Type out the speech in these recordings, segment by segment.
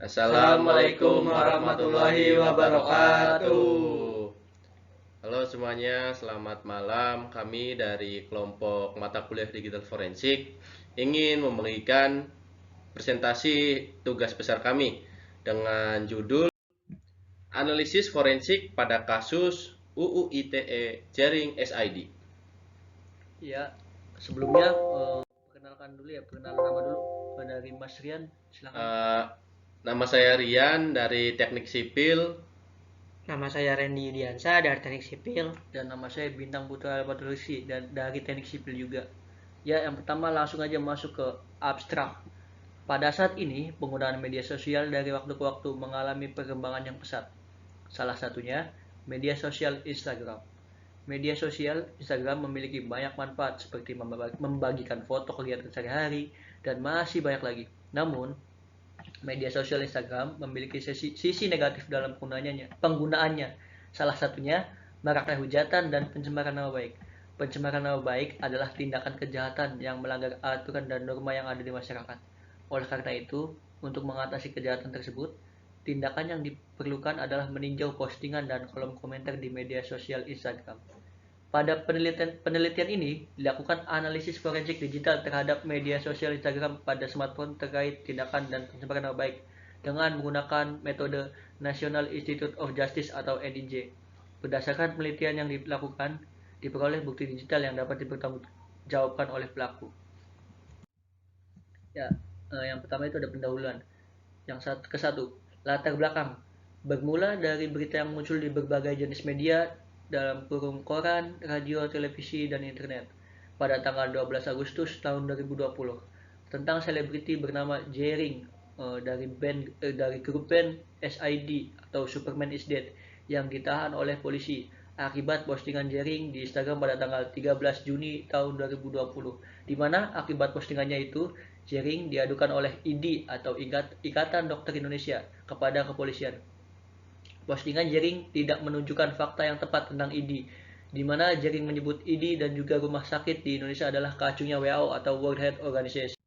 Assalamualaikum warahmatullahi wabarakatuh. Halo semuanya, selamat malam. Kami dari kelompok mata kuliah digital forensik ingin membagikan presentasi tugas besar kami dengan judul Analisis Forensik pada Kasus UU ITE Jaring SID. Ya, sebelumnya perkenalkan dulu ya, perkenalan nama dulu dari Mas Rian, silakan. Nama saya Rian dari Teknik Sipil. Nama saya Randy Yudiansa dari Teknik Sipil. Dan nama saya Bintang Putra Alpatulisi dan dari Teknik Sipil juga. Ya, yang pertama langsung aja masuk ke abstrak. Pada saat ini, penggunaan media sosial dari waktu ke waktu mengalami perkembangan yang pesat. Salah satunya, media sosial Instagram. Media sosial Instagram memiliki banyak manfaat seperti membagikan foto kegiatan sehari-hari dan masih banyak lagi. Namun, media sosial Instagram memiliki sisi negatif dalam penggunaannya. Salah satunya maraknya hujatan dan pencemaran nama baik. Pencemaran nama baik adalah tindakan kejahatan yang melanggar aturan dan norma yang ada di masyarakat. Oleh karena itu, untuk mengatasi kejahatan tersebut, tindakan yang diperlukan adalah meninjau postingan dan kolom komentar di media sosial Instagram. Pada penelitian ini dilakukan analisis forensik digital terhadap media sosial Instagram pada smartphone terkait tindakan dan pencemaran nama baik dengan menggunakan metode National Institute of Justice atau NIJ. Berdasarkan penelitian yang dilakukan, diperoleh bukti digital yang dapat dipertanggungjawabkan oleh pelaku. Ya, yang pertama itu ada pendahuluan. Yang ke-1, latar belakang. Bermula dari berita yang muncul di berbagai jenis media dalam kurung koran, radio, televisi, dan internet pada tanggal 12 Agustus tahun 2020 tentang selebriti bernama Jering dari grup band SID atau Superman is Dead yang ditahan oleh polisi akibat postingan Jering di Instagram pada tanggal 13 Juni tahun 2020, di mana akibat postingannya itu Jering diadukan oleh ID atau Ikatan Dokter Indonesia kepada kepolisian. Postingan Jering tidak menunjukkan fakta yang tepat tentang ID, di mana Jering menyebut ID dan juga rumah sakit di Indonesia adalah kacunya WHO atau World Health Organization.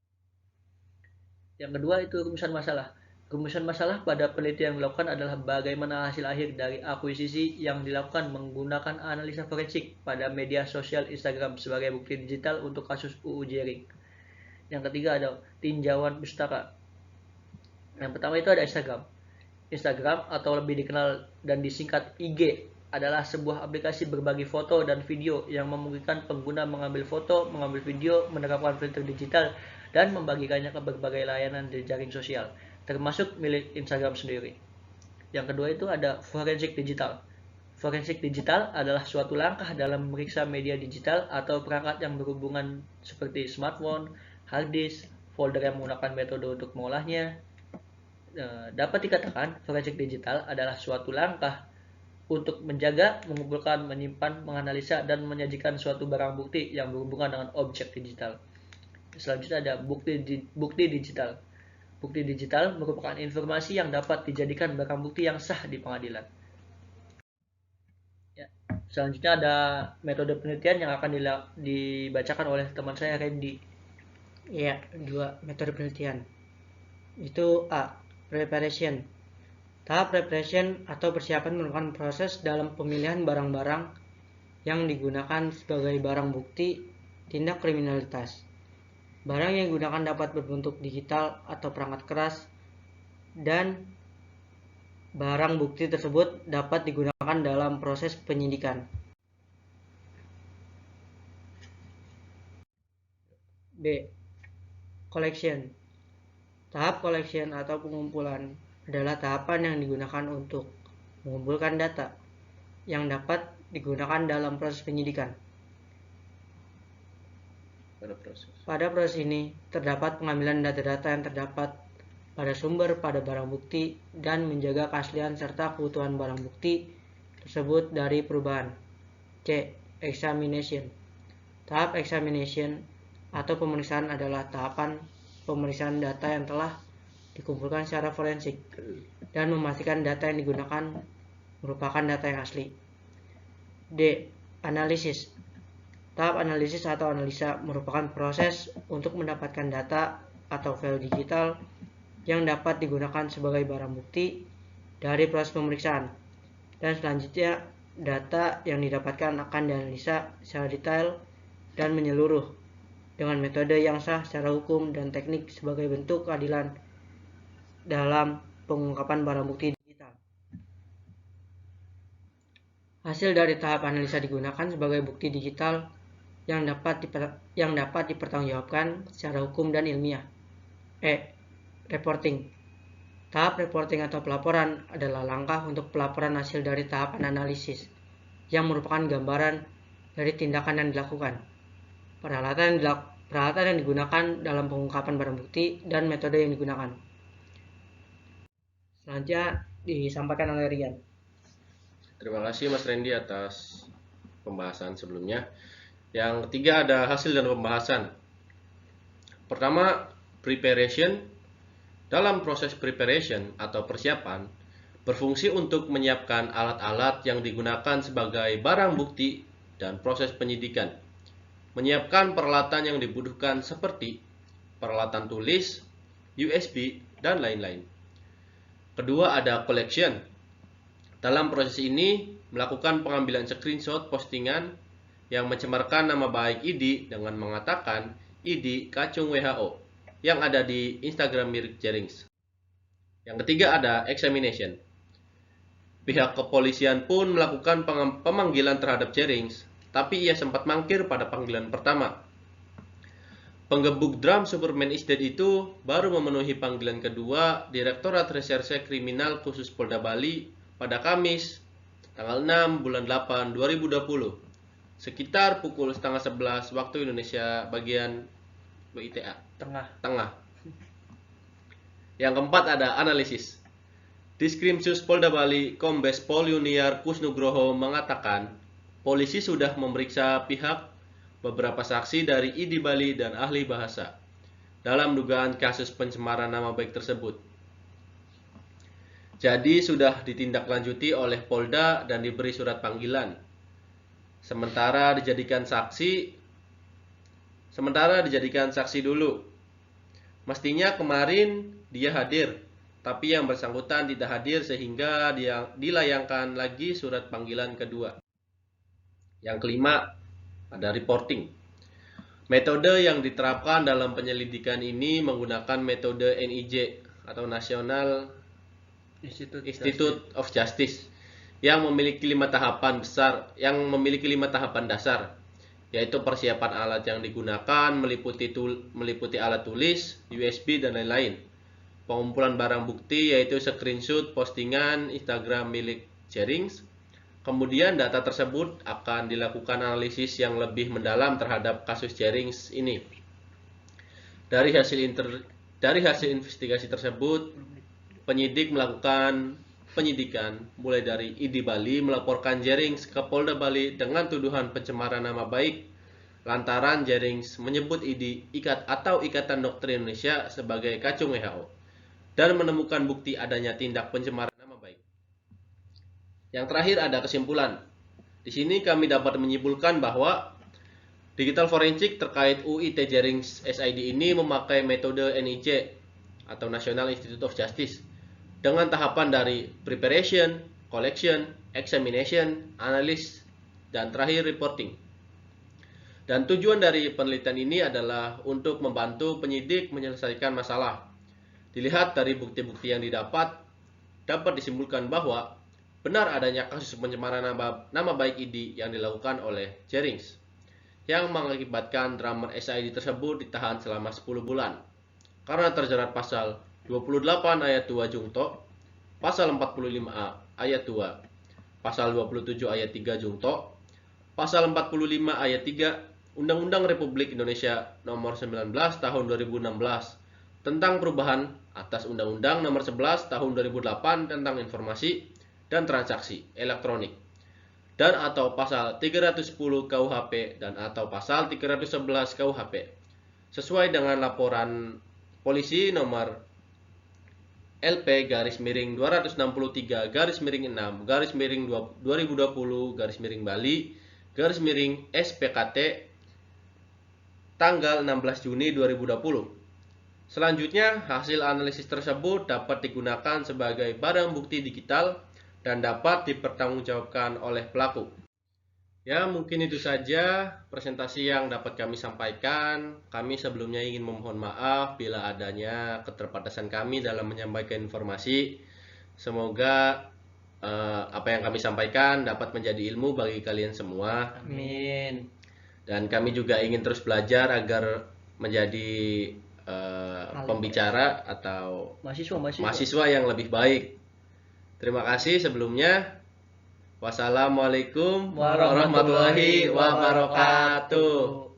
Yang kedua itu rumusan masalah. Rumusan masalah pada penelitian yang dilakukan adalah bagaimana hasil akhir dari akuisisi yang dilakukan menggunakan analisa forensik pada media sosial Instagram sebagai bukti digital untuk kasus UU Jering. Yang ketiga ada tinjauan pustaka. Yang pertama itu ada Instagram. Instagram atau lebih dikenal dan disingkat IG adalah sebuah aplikasi berbagi foto dan video yang memungkinkan pengguna mengambil foto, mengambil video, menerapkan filter digital, dan membagikannya ke berbagai layanan di jaring sosial, termasuk milik Instagram sendiri. Yang kedua itu ada forensik digital. Forensik digital adalah suatu langkah dalam memeriksa media digital atau perangkat yang berhubungan seperti smartphone, hard disk, folder yang menggunakan metode untuk mengolahnya. Dapat dikatakan forensik digital adalah suatu langkah untuk menjaga, mengumpulkan, menyimpan, menganalisa, dan menyajikan suatu barang bukti yang berhubungan dengan objek digital. Selanjutnya ada bukti digital. Bukti digital merupakan informasi yang dapat dijadikan barang bukti yang sah di pengadilan. Ya. Selanjutnya ada metode penelitian yang akan dibacakan oleh teman saya Randy. Ya, 2 metode penelitian. Itu A. Preparation. Tahap preparation atau persiapan merupakan proses dalam pemilihan barang-barang yang digunakan sebagai barang bukti tindak kriminalitas. Barang yang digunakan dapat berbentuk digital atau perangkat keras, dan barang bukti tersebut dapat digunakan dalam proses penyidikan. B. Collection. Tahap collection atau pengumpulan adalah tahapan yang digunakan untuk mengumpulkan data yang dapat digunakan dalam proses penyidikan. Pada proses ini, terdapat pengambilan data-data yang terdapat pada sumber pada barang bukti dan menjaga keaslian serta keutuhan barang bukti tersebut dari perubahan. C. Examination. Tahap examination atau pemeriksaan adalah tahapan pemeriksaan data yang telah dikumpulkan secara forensik dan memastikan data yang digunakan merupakan data yang asli. D. Analisis. Tahap analisis atau analisa merupakan proses untuk mendapatkan data atau file digital yang dapat digunakan sebagai barang bukti dari proses pemeriksaan. Dan selanjutnya, data yang didapatkan akan dianalisa secara detail dan menyeluruh dengan metode yang sah secara hukum dan teknik sebagai bentuk keadilan dalam pengungkapan barang bukti digital. Hasil dari tahap analisa digunakan sebagai bukti digital yang dapat dipertanggungjawabkan secara hukum dan ilmiah. Reporting. Tahap reporting atau pelaporan adalah langkah untuk pelaporan hasil dari tahapan analisis, yang merupakan gambaran dari tindakan yang dilakukan, peralatan yang digunakan dalam pengungkapan barang bukti, dan metode yang digunakan. Selanjutnya disampaikan oleh Rian. Terima kasih Mas Randy atas pembahasan sebelumnya. Yang ketiga ada hasil dan pembahasan. Pertama, preparation. Dalam proses preparation atau persiapan, berfungsi untuk menyiapkan alat-alat yang digunakan sebagai barang bukti dan proses penyidikan. Menyiapkan peralatan yang dibutuhkan seperti peralatan tulis, USB, dan lain-lain. Kedua ada collection. Dalam proses ini, melakukan pengambilan screenshot postingan yang mencemarkan nama baik ID dengan mengatakan ID Kacung WHO yang ada di Instagram milik Jerinx. Yang ketiga ada examination. Pihak kepolisian pun melakukan pemanggilan terhadap Jerinx, tapi ia sempat mangkir pada panggilan pertama. Penggebuk drum Superman is Dead itu baru memenuhi panggilan kedua Direktorat Reserse Kriminal Khusus Polda Bali pada Kamis, tanggal 6 bulan 8 2020, sekitar pukul setengah 11 waktu Indonesia bagian WITA. Tengah. Yang keempat ada analisis. Diskrimsus Polda Bali Kombes Pol Yuniar Kusnugroho mengatakan, polisi sudah memeriksa pihak beberapa saksi dari ID Bali dan ahli bahasa dalam dugaan kasus pencemaran nama baik tersebut. Jadi sudah ditindaklanjuti oleh Polda dan diberi surat panggilan. Sementara dijadikan saksi dulu. Mestinya kemarin dia hadir, tapi yang bersangkutan tidak hadir sehingga dia dilayangkan lagi surat panggilan kedua. Yang kelima, ada reporting. Metode yang diterapkan dalam penyelidikan ini menggunakan metode NIJ atau National Institute of Justice yang memiliki 5 tahapan dasar, yaitu persiapan alat yang digunakan meliputi alat tulis, USB, dan lain-lain. Pengumpulan barang bukti yaitu screenshot postingan Instagram milik Jerinx. Kemudian data tersebut akan dilakukan analisis yang lebih mendalam terhadap kasus Jerinx ini. Dari hasil investigasi tersebut, penyidik melakukan penyidikan mulai dari ID Bali melaporkan Jerinx ke Polda Bali dengan tuduhan pencemaran nama baik lantaran Jerinx menyebut ID Ikatan Dokter Indonesia sebagai Kacung WHO dan menemukan bukti adanya tindak pencemaran nama baik. Yang terakhir ada kesimpulan. Di sini kami dapat menyimpulkan bahwa digital forensik terkait UIT Jerinx SID ini memakai metode NIJ atau National Institute of Justice dengan tahapan dari preparation, collection, examination, analysis, dan terakhir reporting. Dan tujuan dari penelitian ini adalah untuk membantu penyidik menyelesaikan masalah. Dilihat dari bukti-bukti yang dapat disimpulkan bahwa benar adanya kasus pencemaran nama baik ID yang dilakukan oleh Jerinx, yang mengakibatkan drummer SID tersebut ditahan selama 10 bulan karena terjerat pasal 28 ayat 2 Jungto, pasal 45A ayat 2, pasal 27 ayat 3 Jungto, pasal 45 ayat 3 Undang-Undang Republik Indonesia Nomor 19 Tahun 2016 tentang perubahan atas Undang-Undang Nomor 11 Tahun 2008 tentang informasi dan transaksi elektronik, dan atau pasal 310 KUHP dan atau pasal 311 KUHP sesuai dengan laporan polisi nomor LP-263-6 2020 Bali SPKT tanggal 16 Juni 2020 Selanjutnya, hasil analisis tersebut dapat digunakan sebagai barang bukti digital dan dapat dipertanggungjawabkan oleh pelaku. Ya, mungkin itu saja presentasi yang dapat kami sampaikan. Kami sebelumnya ingin memohon maaf bila adanya keterbatasan kami dalam menyampaikan informasi. Semoga apa yang kami sampaikan dapat menjadi ilmu bagi kalian semua. Amin. Dan kami juga ingin terus belajar agar menjadi pembicara atau mahasiswa yang lebih baik. Terima kasih sebelumnya. Wassalamualaikum warahmatullahi wabarakatuh.